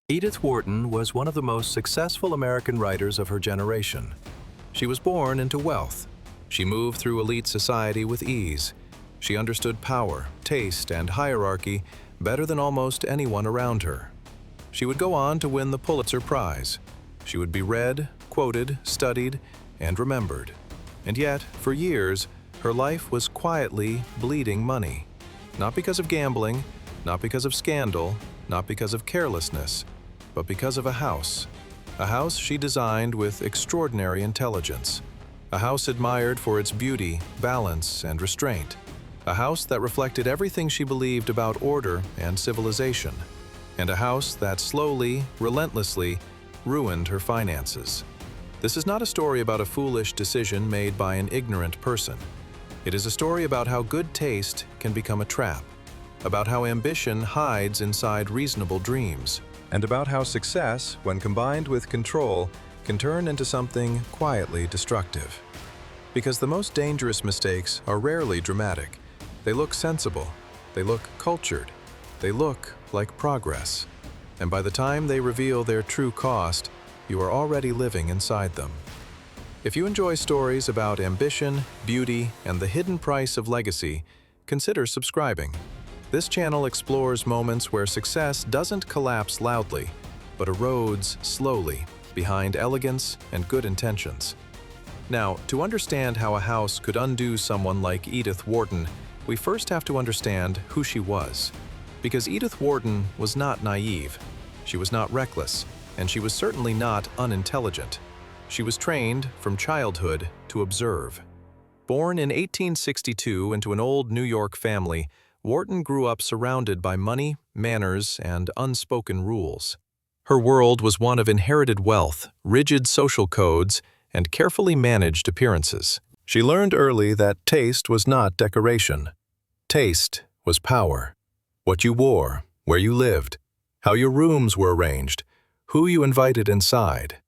Edith Wharton was one of the most successful American writers of her generation. She was born into wealth. She moved through elite society with ease. She understood power, taste, and hierarchy better than almost anyone around her. She would go on to win the Pulitzer Prize. She would be read, quoted, studied, and remembered. And yet, for years, her life was quietly bleeding money. Not because of gambling, not because of scandal, not because of carelessness, but because of a house she designed with extraordinary intelligence, a house admired for its beauty, balance, and restraint, a house that reflected everything she believed about order and civilization, and a house that slowly, relentlessly ruined her finances. This is not a story about a foolish decision made by an ignorant person. It is a story about how good taste can become a trap, about how ambition hides inside reasonable dreams, and about how success, when combined with control, can turn into something quietly destructive. Because the most dangerous mistakes are rarely dramatic. They look sensible, they look cultured, they look like progress. And by the time they reveal their true cost, you are already living inside them. If you enjoy stories about ambition, beauty, and the hidden price of legacy, consider subscribing. This channel explores moments where success doesn't collapse loudly, but erodes slowly behind elegance and good intentions. Now, to understand how a house could undo someone like Edith Wharton, we first have to understand who she was. Because Edith Wharton was not naive, she was not reckless, and she was certainly not unintelligent. She was trained from childhood to observe. Born in 1862 into an old New York family, Wharton grew up surrounded by money, manners, and unspoken rules. Her world was one of inherited wealth, rigid social codes, and carefully managed appearances. She learned early that taste was not decoration. Taste was power. What you wore, where you lived, how your rooms were arranged, who you invited inside.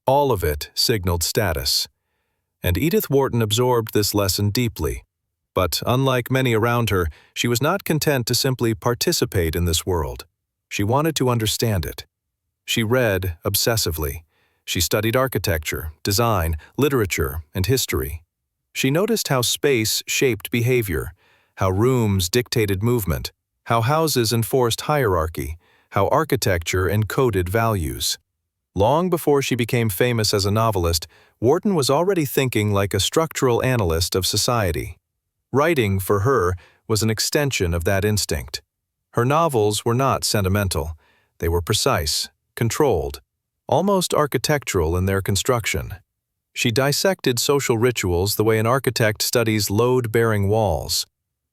All of it signaled status. And Edith Wharton absorbed this lesson deeply. But unlike many around her, she was not content to simply participate in this world. She wanted to understand it. She read obsessively. She studied architecture, design, literature, and history. She noticed how space shaped behavior, how rooms dictated movement, how houses enforced hierarchy, how architecture encoded values. Long before she became famous as a novelist, Wharton was already thinking like a structural analyst of society. Writing, for her, was an extension of that instinct. Her novels were not sentimental. They were precise, controlled, almost architectural in their construction. She dissected social rituals the way an architect studies load-bearing walls.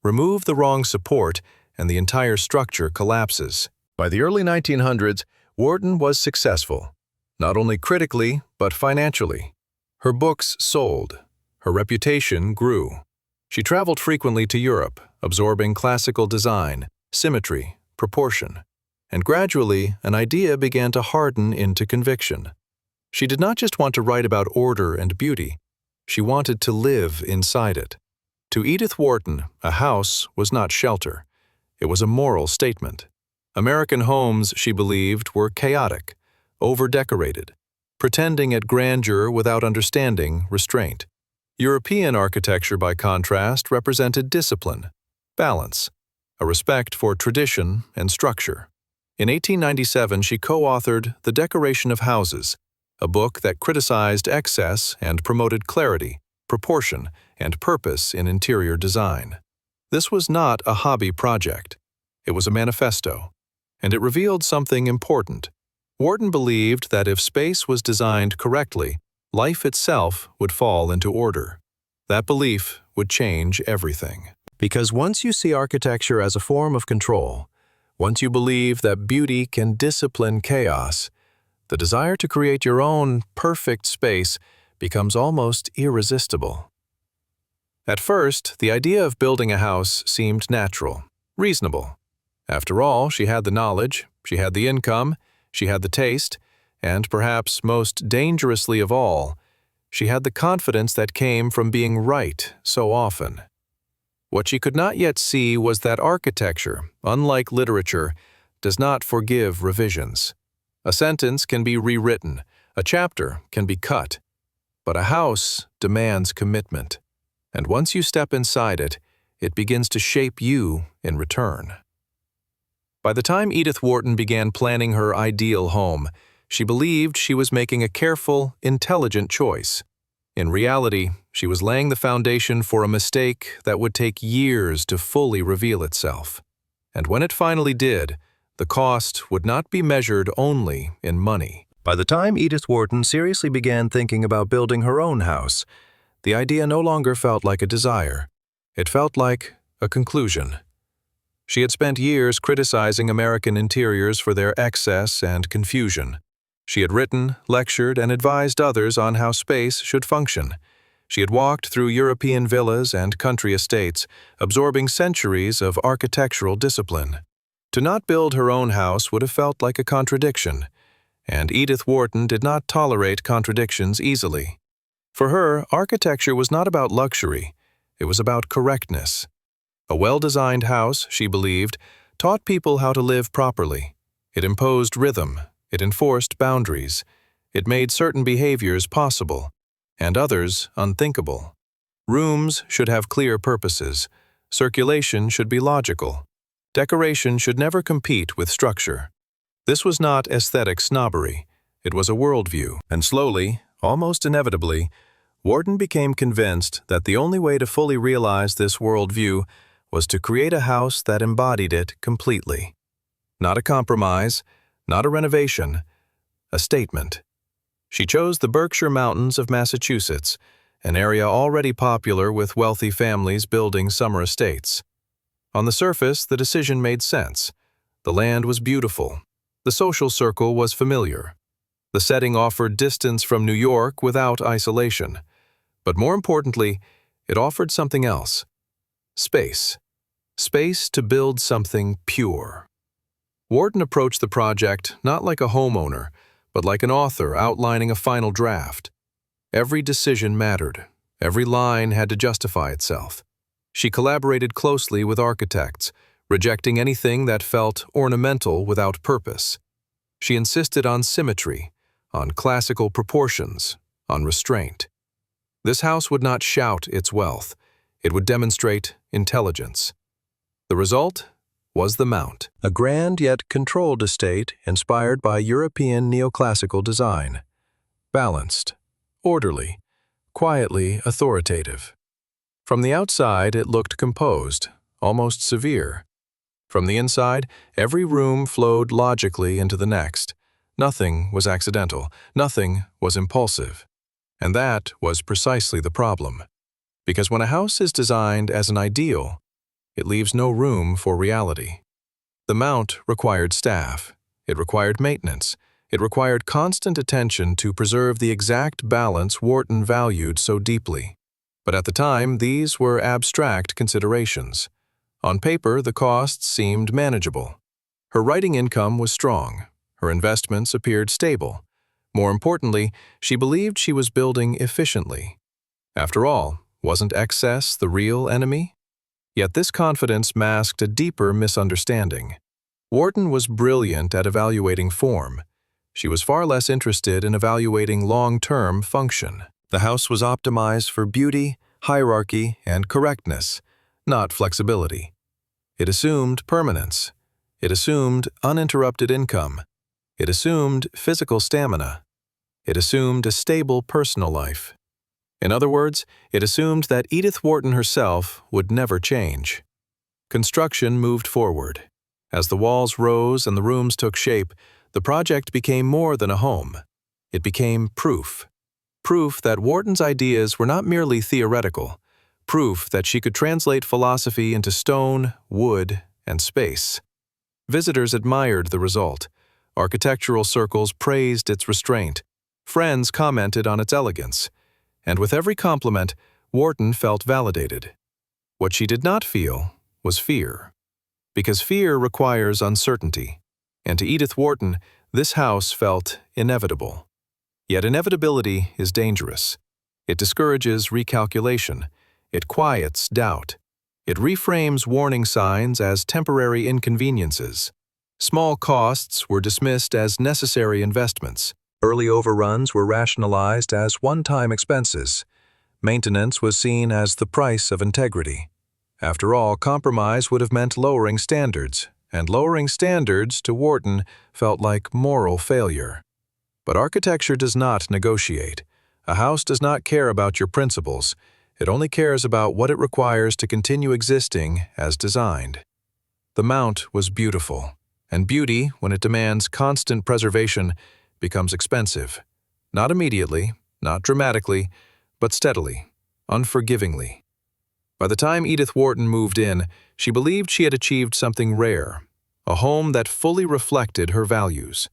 Remove the wrong support, and the entire structure collapses. By the early 1900s, Wharton was successful, not only critically, but financially. Her books sold. Her reputation grew. She traveled frequently to Europe, absorbing classical design, symmetry, proportion. And gradually, an idea began to harden into conviction. She did not just want to write about order and beauty. She wanted to live inside it. To Edith Wharton, a house was not shelter. It was a moral statement. American homes, she believed, were chaotic, over-decorated, pretending at grandeur without understanding restraint. European architecture, by contrast, represented discipline, balance, a respect for tradition and structure. In 1897, she co-authored The Decoration of Houses, a book that criticized excess and promoted clarity, proportion, and purpose in interior design. This was not a hobby project. It was a manifesto, and it revealed something important. Wharton believed that if space was designed correctly, life itself would fall into order. That belief would change everything. Because once you see architecture as a form of control, once you believe that beauty can discipline chaos, the desire to create your own perfect space becomes almost irresistible. At first, the idea of building a house seemed natural, reasonable. After all, she had the knowledge, she had the income, she had the taste, and perhaps most dangerously of all, she had the confidence that came from being right so often. What she could not yet see was that architecture, unlike literature, does not forgive revisions. A sentence can be rewritten, a chapter can be cut, but a house demands commitment. And once you step inside it, it begins to shape you in return. By the time Edith Wharton began planning her ideal home, she believed she was making a careful, intelligent choice. In reality, she was laying the foundation for a mistake that would take years to fully reveal itself. And when it finally did, the cost would not be measured only in money. By the time Edith Wharton seriously began thinking about building her own house, the idea no longer felt like a desire. It felt like a conclusion. She had spent years criticizing American interiors for their excess and confusion. She had written, lectured, and advised others on how space should function. She had walked through European villas and country estates, absorbing centuries of architectural discipline. To not build her own house would have felt like a contradiction, and Edith Wharton did not tolerate contradictions easily. For her, architecture was not about luxury, it was about correctness. A well-designed house, she believed, taught people how to live properly. It imposed rhythm, it enforced boundaries, it made certain behaviors possible, and others unthinkable. Rooms should have clear purposes, circulation should be logical, decoration should never compete with structure. This was not aesthetic snobbery, it was a worldview, and slowly, almost inevitably, Wharton became convinced that the only way to fully realize this worldview was to create a house that embodied it completely. Not a compromise, not a renovation, a statement. She chose the Berkshire Mountains of Massachusetts, an area already popular with wealthy families building summer estates. On the surface, the decision made sense. The land was beautiful. The social circle was familiar. The setting offered distance from New York without isolation. But more importantly, it offered something else. Space. Space to build something pure. Wharton approached the project not like a homeowner, but like an author outlining a final draft. Every decision mattered. Every line had to justify itself. She collaborated closely with architects, rejecting anything that felt ornamental without purpose. She insisted on symmetry, on classical proportions, on restraint. This house would not shout its wealth. It would demonstrate intelligence. The result was the Mount, a grand yet controlled estate inspired by European neoclassical design. Balanced, orderly, quietly authoritative. From the outside, it looked composed, almost severe. From the inside, every room flowed logically into the next. Nothing was accidental, nothing was impulsive. And that was precisely the problem. Because when a house is designed as an ideal, it leaves no room for reality. The Mount required staff, it required maintenance, it required constant attention to preserve the exact balance Wharton valued so deeply. But at the time, these were abstract considerations. On paper, the costs seemed manageable. Her writing income was strong. Her investments appeared stable. More importantly, she believed she was building efficiently. After all, wasn't excess the real enemy? Yet this confidence masked a deeper misunderstanding. Wharton was brilliant at evaluating form. She was far less interested in evaluating long-term function. The house was optimized for beauty, hierarchy, and correctness, not flexibility. It assumed permanence. It assumed uninterrupted income. It assumed physical stamina. It assumed a stable personal life. In other words, it assumed that Edith Wharton herself would never change. Construction moved forward. As the walls rose and the rooms took shape, the project became more than a home. It became proof. Proof that Wharton's ideas were not merely theoretical. Proof that she could translate philosophy into stone, wood, and space. Visitors admired the result. Architectural circles praised its restraint. Friends commented on its elegance. And with every compliment, Wharton felt validated. What she did not feel was fear. Because fear requires uncertainty. And to Edith Wharton, this house felt inevitable. Yet inevitability is dangerous. It discourages recalculation. It quiets doubt. It reframes warning signs as temporary inconveniences. Small costs were dismissed as necessary investments. Early overruns were rationalized as one-time expenses. Maintenance was seen as the price of integrity. After all, compromise would have meant lowering standards, and lowering standards to Wharton felt like moral failure. But architecture does not negotiate. A house does not care about your principles. It only cares about what it requires to continue existing as designed. The Mount was beautiful, and beauty, when it demands constant preservation, becomes expensive. Not immediately, not dramatically, but steadily, unforgivingly. By the time Edith Wharton moved in, she believed she had achieved something rare, a home that fully reflected her values.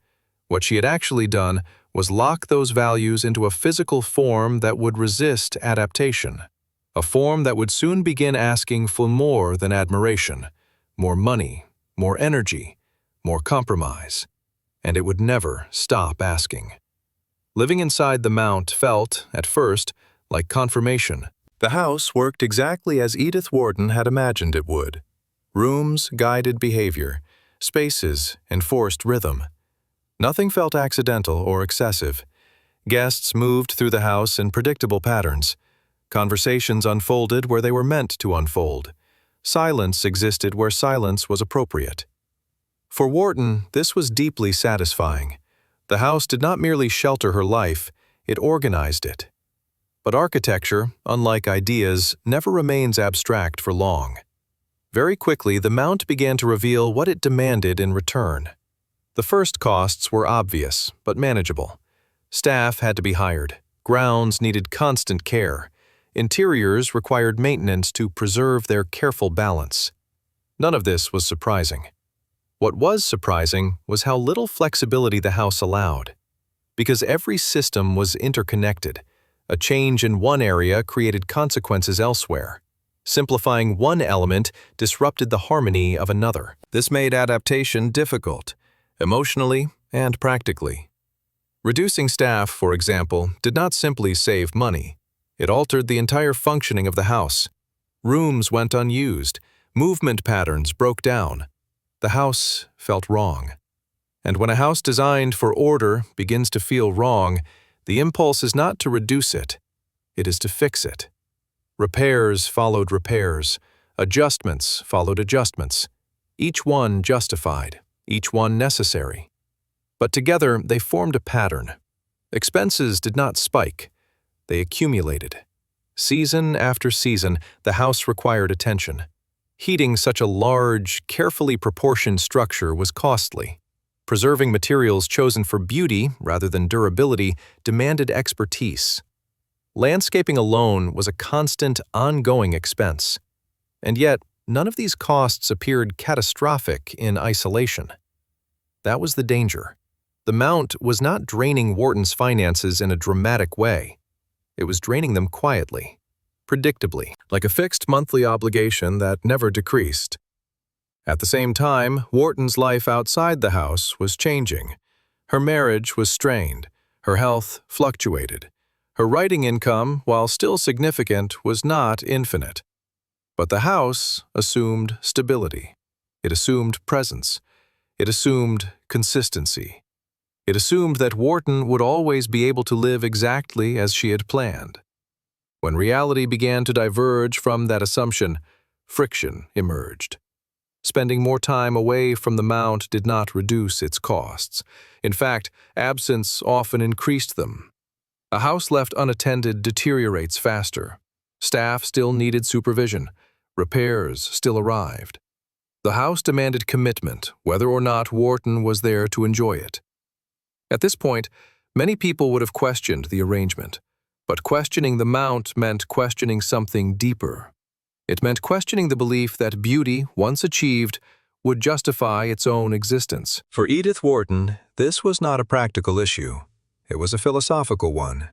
What she had actually done was lock those values into a physical form that would resist adaptation, a form that would soon begin asking for more than admiration, more money, more energy, more compromise, and it would never stop asking. Living inside the Mount felt, at first, like confirmation. The house worked exactly as Edith Wharton had imagined it would. Rooms guided behavior, spaces enforced rhythm. Nothing felt accidental or excessive. Guests moved through the house in predictable patterns. Conversations unfolded where they were meant to unfold. Silence existed where silence was appropriate. For Wharton, this was deeply satisfying. The house did not merely shelter her life, it organized it. But architecture, unlike ideas, never remains abstract for long. Very quickly, the Mount began to reveal what it demanded in return. The first costs were obvious, but manageable. Staff had to be hired. Grounds needed constant care. Interiors required maintenance to preserve their careful balance. None of this was surprising. What was surprising was how little flexibility the house allowed. Because every system was interconnected, a change in one area created consequences elsewhere. Simplifying one element disrupted the harmony of another. This made adaptation difficult, emotionally and practically. Reducing staff, for example, did not simply save money. It altered the entire functioning of the house. Rooms went unused, movement patterns broke down. The house felt wrong. And when a house designed for order begins to feel wrong, the impulse is not to reduce it, it is to fix it. Repairs followed repairs, adjustments followed adjustments, each one justified, each one necessary. But together they formed a pattern. Expenses did not spike, they accumulated. Season after season, the house required attention. Heating such a large, carefully proportioned structure was costly. Preserving materials chosen for beauty rather than durability demanded expertise. Landscaping alone was a constant, ongoing expense. And yet, none of these costs appeared catastrophic in isolation. That was the danger. The Mount was not draining Wharton's finances in a dramatic way. It was draining them quietly, predictably, like a fixed monthly obligation that never decreased. At the same time, Wharton's life outside the house was changing. Her marriage was strained. Her health fluctuated. Her writing income, while still significant, was not infinite. But the house assumed stability. It assumed presence. It assumed consistency. It assumed that Wharton would always be able to live exactly as she had planned. When reality began to diverge from that assumption, friction emerged. Spending more time away from the Mount did not reduce its costs. In fact, absence often increased them. A house left unattended deteriorates faster. Staff still needed supervision. Repairs still arrived. The house demanded commitment, whether or not Wharton was there to enjoy it. At this point, many people would have questioned the arrangement. But questioning the Mount meant questioning something deeper. It meant questioning the belief that beauty, once achieved, would justify its own existence. For Edith Wharton, this was not a practical issue. It was a philosophical one.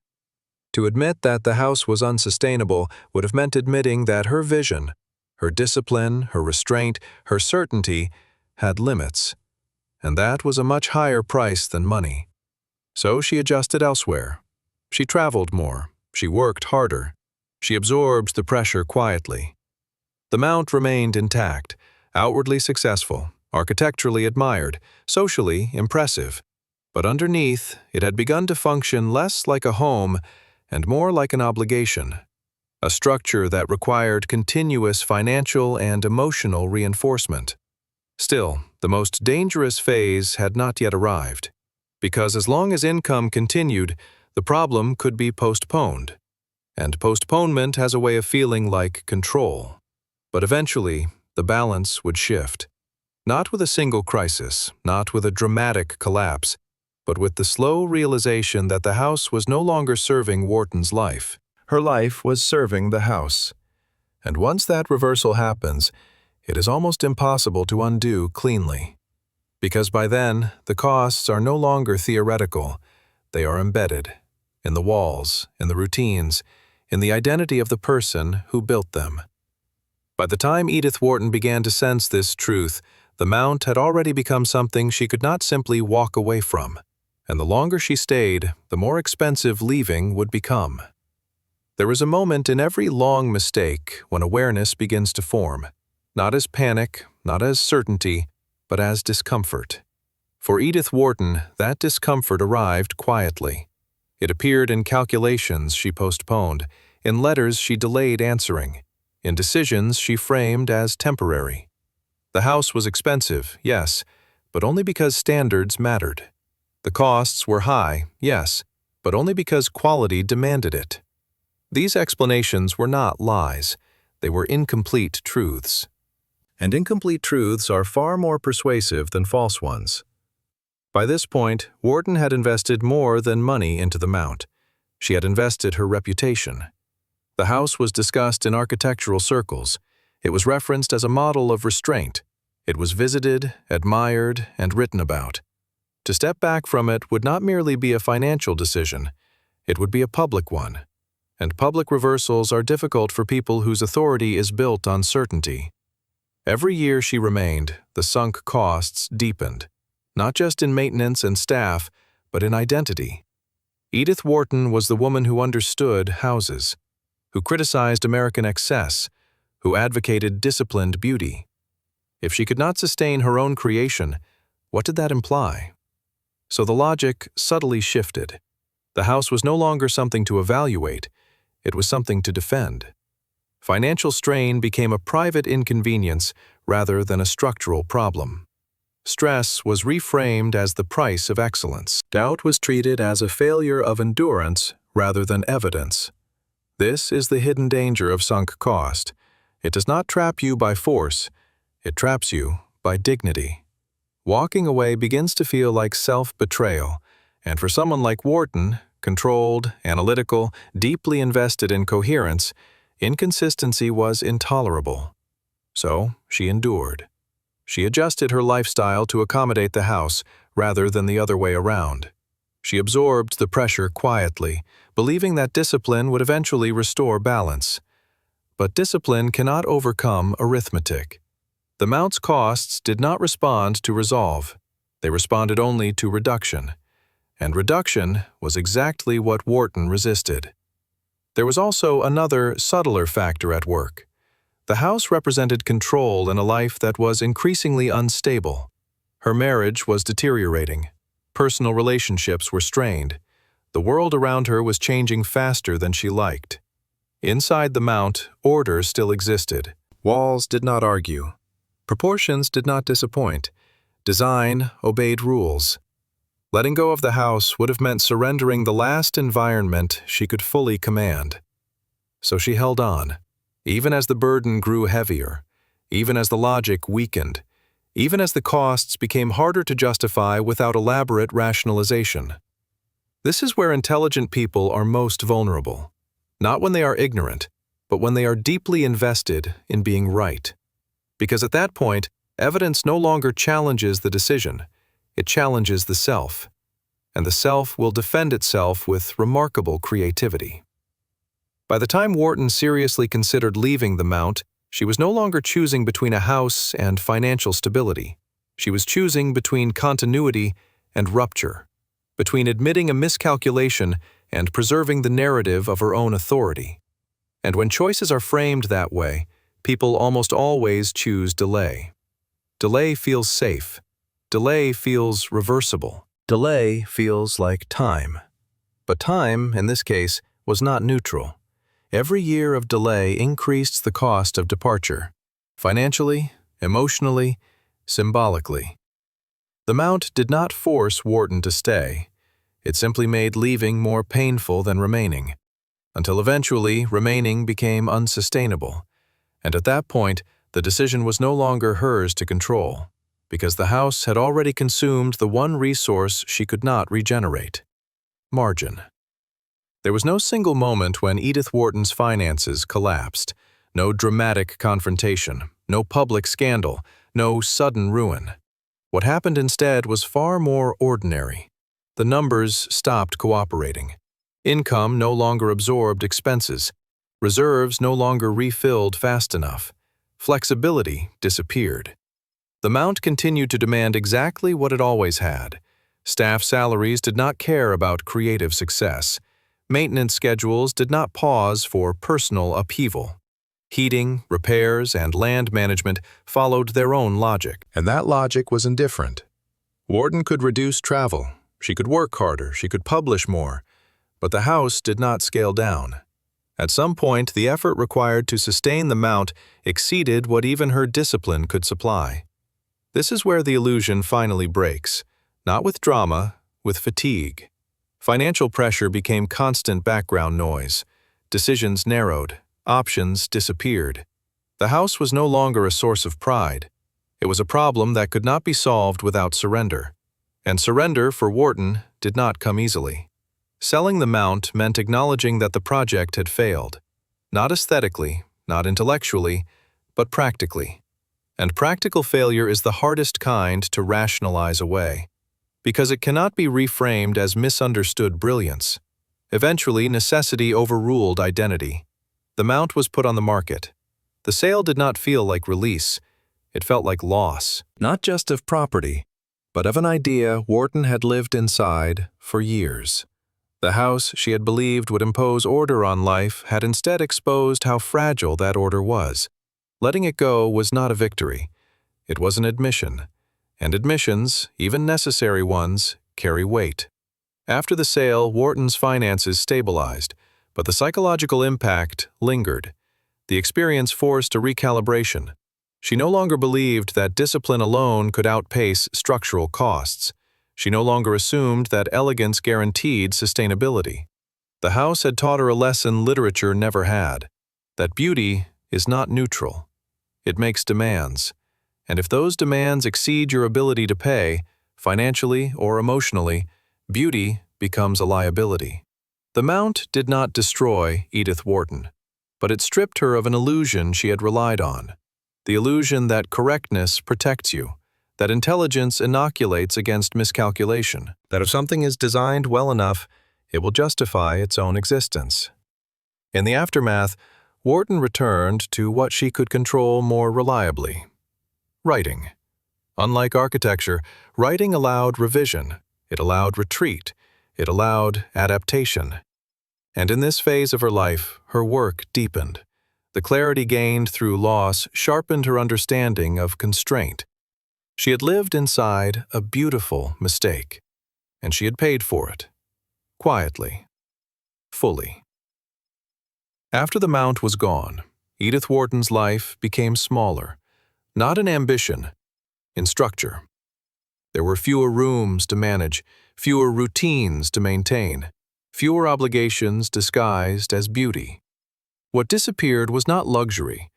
To admit that the house was unsustainable would have meant admitting that her vision, her discipline, her restraint, her certainty, had limits. And that was a much higher price than money. So she adjusted elsewhere. She traveled more. She worked harder. She absorbed the pressure quietly. The Mount remained intact, outwardly successful, architecturally admired, socially impressive. But underneath, it had begun to function less like a home and more like an obligation, a structure that required continuous financial and emotional reinforcement. Still, the most dangerous phase had not yet arrived, because as long as income continued, the problem could be postponed. And postponement has a way of feeling like control. But eventually, the balance would shift. Not with a single crisis, not with a dramatic collapse, but with the slow realization that the house was no longer serving Wharton's life. Her life was serving the house. And once that reversal happens, it is almost impossible to undo cleanly. Because by then, the costs are no longer theoretical. They are embedded in the walls, in the routines, in the identity of the person who built them. By the time Edith Wharton began to sense this truth, the Mount had already become something she could not simply walk away from, and the longer she stayed, the more expensive leaving would become. There is a moment in every long mistake when awareness begins to form, not as panic, not as certainty, but as discomfort. For Edith Wharton, that discomfort arrived quietly. It appeared in calculations she postponed, in letters she delayed answering, in decisions she framed as temporary. The house was expensive, yes, but only because standards mattered. The costs were high, yes, but only because quality demanded it. These explanations were not lies. They were incomplete truths. And incomplete truths are far more persuasive than false ones. By this point, Wharton had invested more than money into the Mount. She had invested her reputation. The house was discussed in architectural circles. It was referenced as a model of restraint. It was visited, admired, and written about. To step back from it would not merely be a financial decision. It would be a public one. And public reversals are difficult for people whose authority is built on certainty. Every year she remained, the sunk costs deepened. Not just in maintenance and staff, but in identity. Edith Wharton was the woman who understood houses, who criticized American excess, who advocated disciplined beauty. If she could not sustain her own creation, what did that imply? So the logic subtly shifted. The house was no longer something to evaluate, it was something to defend. Financial strain became a private inconvenience rather than a structural problem. Stress was reframed as the price of excellence. Doubt was treated as a failure of endurance rather than evidence. This is the hidden danger of sunk cost. It does not trap you by force, it traps you by dignity. Walking away begins to feel like self-betrayal, and for someone like Wharton, controlled, analytical, deeply invested in coherence, inconsistency was intolerable. So she endured. She adjusted her lifestyle to accommodate the house rather than the other way around. She absorbed the pressure quietly, believing that discipline would eventually restore balance. But discipline cannot overcome arithmetic. The Mount's costs did not respond to resolve. They responded only to reduction. And reduction was exactly what Wharton resisted. There was also another, subtler factor at work. The house represented control in a life that was increasingly unstable. Her marriage was deteriorating. Personal relationships were strained. The world around her was changing faster than she liked. Inside the Mount, order still existed. Walls did not argue. Proportions did not disappoint. Design obeyed rules. Letting go of the house would have meant surrendering the last environment she could fully command. So she held on. Even as the burden grew heavier, even as the logic weakened, even as the costs became harder to justify without elaborate rationalization. This is where intelligent people are most vulnerable, not when they are ignorant, but when they are deeply invested in being right. Because at that point, evidence no longer challenges the decision, it challenges the self, and the self will defend itself with remarkable creativity. By the time Wharton seriously considered leaving the Mount, she was no longer choosing between a house and financial stability. She was choosing between continuity and rupture, between admitting a miscalculation and preserving the narrative of her own authority. And when choices are framed that way, people almost always choose delay. Delay feels safe. Delay feels reversible. Delay feels like time. But time, in this case, was not neutral. Every year of delay increased the cost of departure, financially, emotionally, symbolically. The Mount did not force Wharton to stay. It simply made leaving more painful than remaining, until eventually remaining became unsustainable. And at that point, the decision was no longer hers to control, because the house had already consumed the one resource she could not regenerate: margin. There was no single moment when Edith Wharton's finances collapsed, no dramatic confrontation, no public scandal, no sudden ruin. What happened instead was far more ordinary. The numbers stopped cooperating. Income no longer absorbed expenses. Reserves no longer refilled fast enough. Flexibility disappeared. The Mount continued to demand exactly what it always had. Staff salaries did not care about creative success. Maintenance schedules did not pause for personal upheaval. Heating, repairs, and land management followed their own logic, and that logic was indifferent. Wharton could reduce travel. She could work harder. She could publish more. But the house did not scale down. At some point, the effort required to sustain the Mount exceeded what even her discipline could supply. This is where the illusion finally breaks, not with drama, with fatigue. Financial pressure became constant background noise. Decisions narrowed. Options disappeared. The house was no longer a source of pride. It was a problem that could not be solved without surrender. And surrender, for Wharton, did not come easily. Selling the Mount meant acknowledging that the project had failed. Not aesthetically, not intellectually, but practically. And practical failure is the hardest kind to rationalize away, because it cannot be reframed as misunderstood brilliance. Eventually, necessity overruled identity. The Mount was put on the market. The sale did not feel like release. It felt like loss, not just of property, but of an idea Wharton had lived inside for years. The house she had believed would impose order on life had instead exposed how fragile that order was. Letting it go was not a victory. It was an admission. And admissions, even necessary ones, carry weight. After the sale, Wharton's finances stabilized, but the psychological impact lingered. The experience forced a recalibration. She no longer believed that discipline alone could outpace structural costs. She no longer assumed that elegance guaranteed sustainability. The house had taught her a lesson literature never had, that beauty is not neutral. It makes demands. And if those demands exceed your ability to pay, financially or emotionally, beauty becomes a liability. The Mount did not destroy Edith Wharton, but it stripped her of an illusion she had relied on. The illusion that correctness protects you, that intelligence inoculates against miscalculation, that if something is designed well enough, it will justify its own existence. In the aftermath, Wharton returned to what she could control more reliably: writing. Unlike architecture, writing allowed revision, it allowed retreat, it allowed adaptation. And in this phase of her life, her work deepened. The clarity gained through loss sharpened her understanding of constraint. She had lived inside a beautiful mistake, and she had paid for it. Quietly. Fully. After the Mount was gone, Edith Wharton's life became smaller, not in ambition, in structure. There were fewer rooms to manage, fewer routines to maintain, fewer obligations disguised as beauty. What disappeared was not luxury,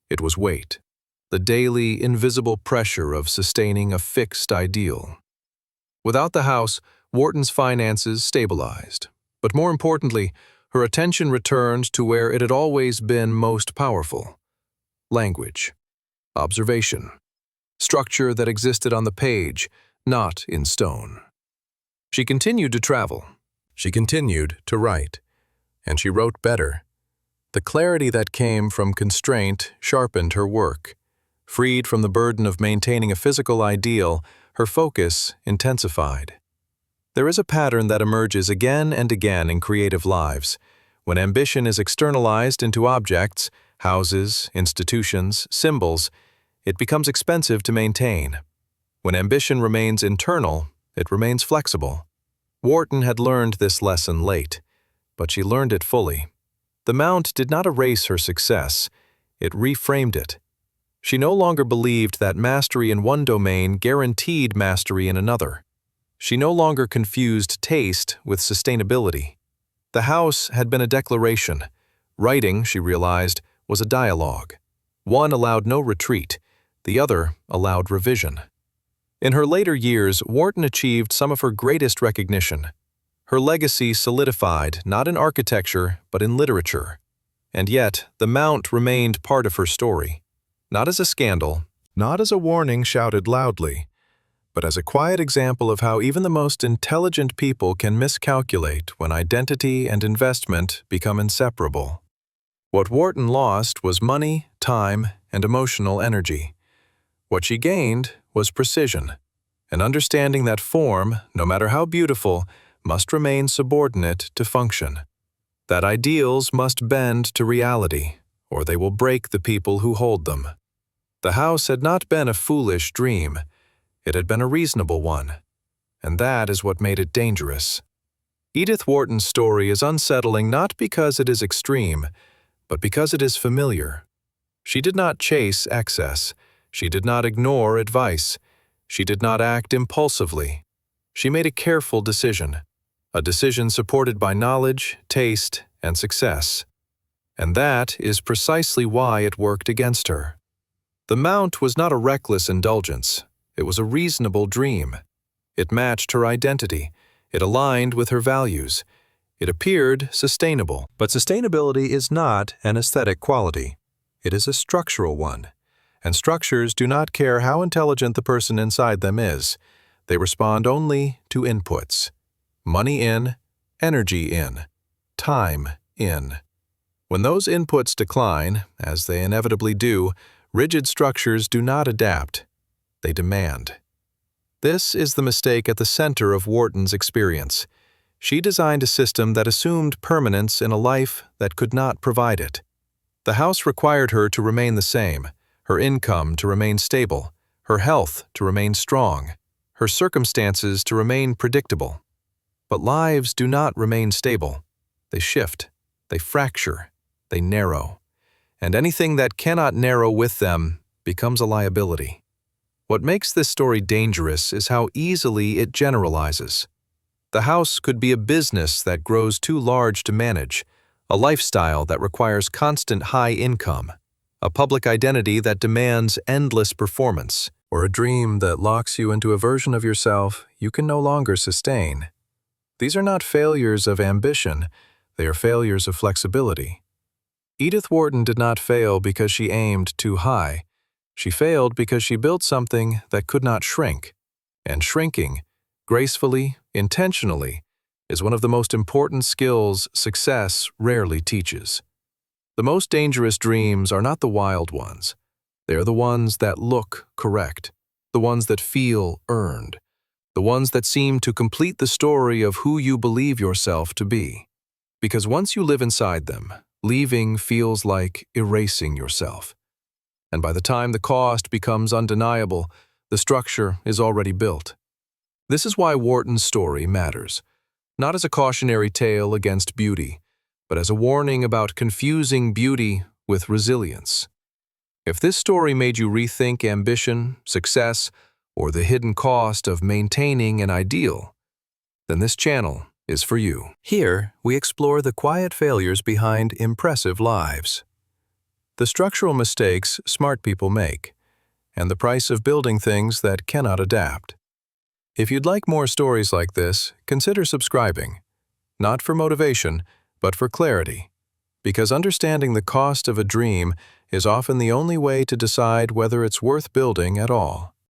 it was weight, the daily, invisible pressure of sustaining a fixed ideal. Without the house, Wharton's finances stabilized, but more importantly, her attention returned to where it had always been most powerful: language, observation, structure that existed on the page, not in stone. She continued to travel. She continued to write. And she wrote better. The clarity that came from constraint sharpened her work. Freed from the burden of maintaining a physical ideal, her focus intensified. There is a pattern that emerges again and again in creative lives. When ambition is externalized into objects, houses, institutions, symbols, it becomes expensive to maintain. When ambition remains internal, it remains flexible. Wharton had learned this lesson late, but she learned it fully. The Mount did not erase her success, it reframed it. She no longer believed that mastery in one domain guaranteed mastery in another. She no longer confused taste with sustainability. The house had been a declaration. Writing, she realized, was a dialogue. One allowed no retreat, the other allowed revision. In her later years, Wharton achieved some of her greatest recognition. Her legacy solidified not in architecture, but in literature. And yet, the Mount remained part of her story. Not as a scandal, not as a warning shouted loudly, but as a quiet example of how even the most intelligent people can miscalculate when identity and investment become inseparable. What Wharton lost was money, time, and emotional energy. What she gained was precision, an understanding that form, no matter how beautiful, must remain subordinate to function. That ideals must bend to reality, or they will break the people who hold them. The house had not been a foolish dream, it had been a reasonable one, and that is what made it dangerous. Edith Wharton's story is unsettling not because it is extreme, but because it is familiar. She did not chase excess, she did not ignore advice, she did not act impulsively. She made a careful decision, a decision supported by knowledge, taste, and success. And that is precisely why it worked against her. The Mount was not a reckless indulgence, it was a reasonable dream. It matched her identity, it aligned with her values, it appeared sustainable. But sustainability is not an aesthetic quality, it is a structural one. And structures do not care how intelligent the person inside them is, they respond only to inputs. Money in, energy in, time in. When those inputs decline, as they inevitably do, rigid structures do not adapt, they demand. This is the mistake at the center of Wharton's experience. She designed a system that assumed permanence in a life that could not provide it. The house required her to remain the same, her income to remain stable, her health to remain strong, her circumstances to remain predictable. But lives do not remain stable. They shift, they fracture, they narrow. And anything that cannot narrow with them becomes a liability. What makes this story dangerous is how easily it generalizes. The house could be a business that grows too large to manage, a lifestyle that requires constant high income, a public identity that demands endless performance, or a dream that locks you into a version of yourself you can no longer sustain. These are not failures of ambition, they are failures of flexibility. Edith Wharton did not fail because she aimed too high. She failed because she built something that could not shrink. And shrinking, gracefully, intentionally, is one of the most important skills success rarely teaches. The most dangerous dreams are not the wild ones. They are the ones that look correct, the ones that feel earned, the ones that seem to complete the story of who you believe yourself to be. Because once you live inside them, leaving feels like erasing yourself. And by the time the cost becomes undeniable, the structure is already built. This is why Wharton's story matters, not as a cautionary tale against beauty, but as a warning about confusing beauty with resilience. If this story made you rethink ambition, success, or the hidden cost of maintaining an ideal, then this channel is for you. Here, we explore the quiet failures behind impressive lives, the structural mistakes smart people make, and the price of building things that cannot adapt. If you'd like more stories like this, consider subscribing, not for motivation, but for clarity, because understanding the cost of a dream is often the only way to decide whether it's worth building at all.